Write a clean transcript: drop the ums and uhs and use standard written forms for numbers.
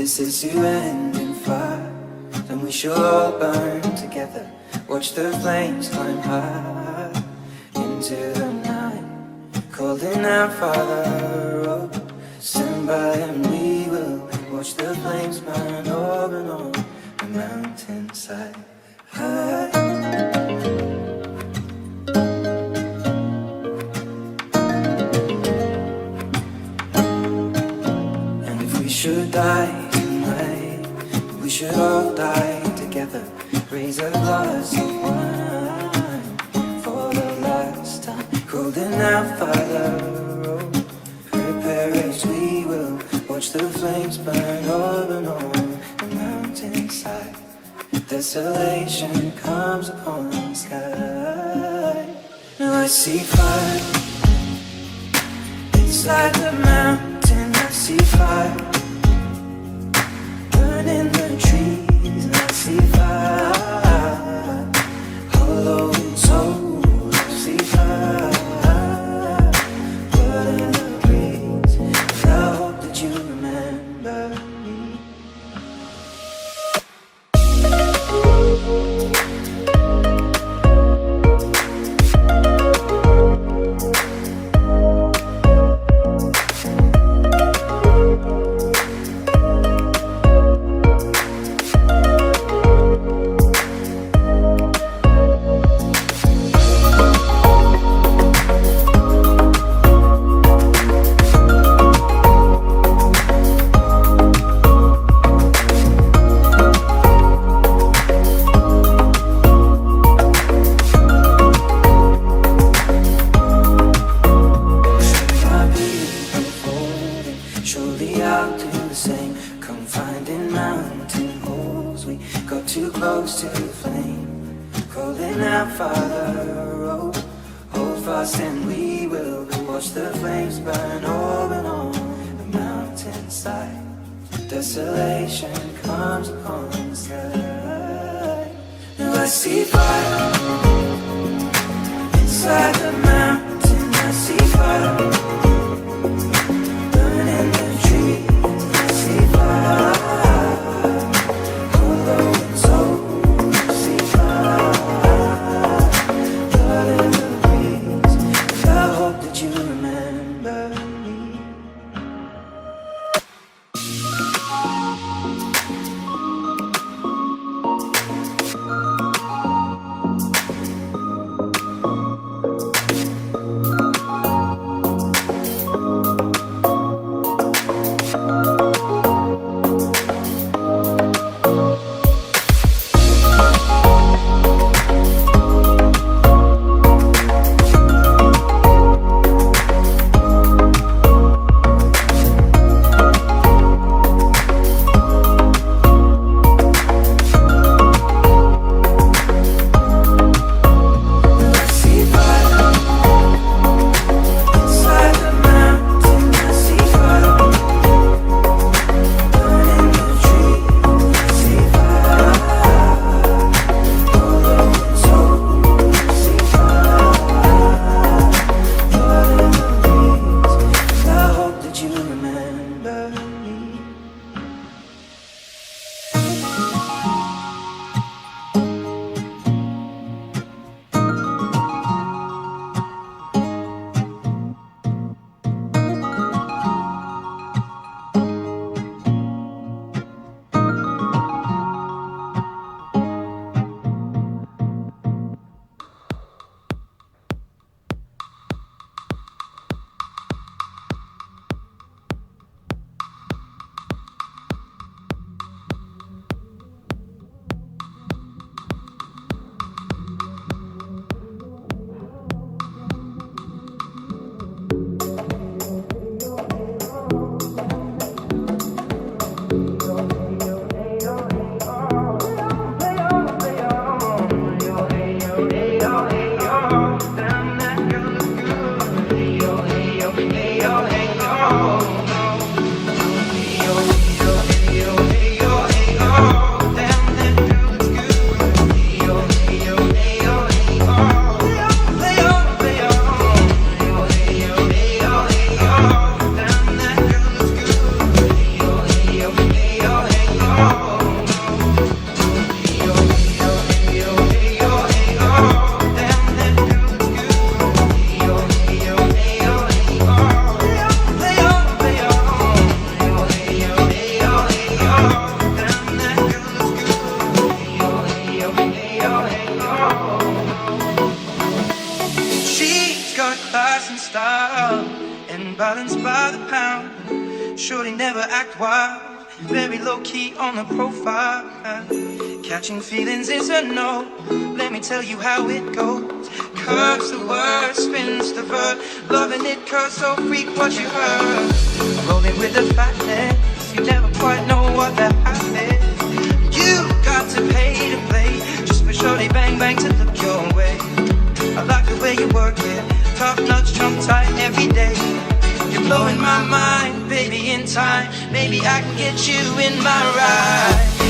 this is to end in fire, then we shall all burn together. Watch the flames climb high into the night, calling out, Father, oh, stand by and we will watch the flames burn over and on the mountainside. And if we should die tonight, we should all die together. Raise a glass of wine for the last time, holding out, Father, oh, prepare as we will watch the flames burn over and on the mountainside. Desolation comes upon the sky. Now I see fire inside the mountain. I see fire burning the trees, and I see fire hollow and soul. I see fire burning the breeze. And I hope that you remember me. Surely I'll do the same. Come finding mountain holes. We got too close to the flame. Calling out, Father, oh, hold fast and we will watch the flames burn over and on the mountainside. Desolation comes upon the sky. Now I see fire inside the mountain. I see fire burning the trees. I see fire hollow and soul. I see fire burning the breeze. And I hope that you remember me. got class and style, and balanced by the pound. Surely never act wild, very low key on the profile. Catching feelings is a no, let me tell you how it goes. Curves the word, spins the verb, loving it cause so freak what you heard. Rolling with the fatness, you never quite know what that happened. You got to pay to play, just for sure they bang bang to look your way. I like the way you work it, top notch, trump tight every day. You're blowing my mind, baby, in time, maybe I can get you in my ride.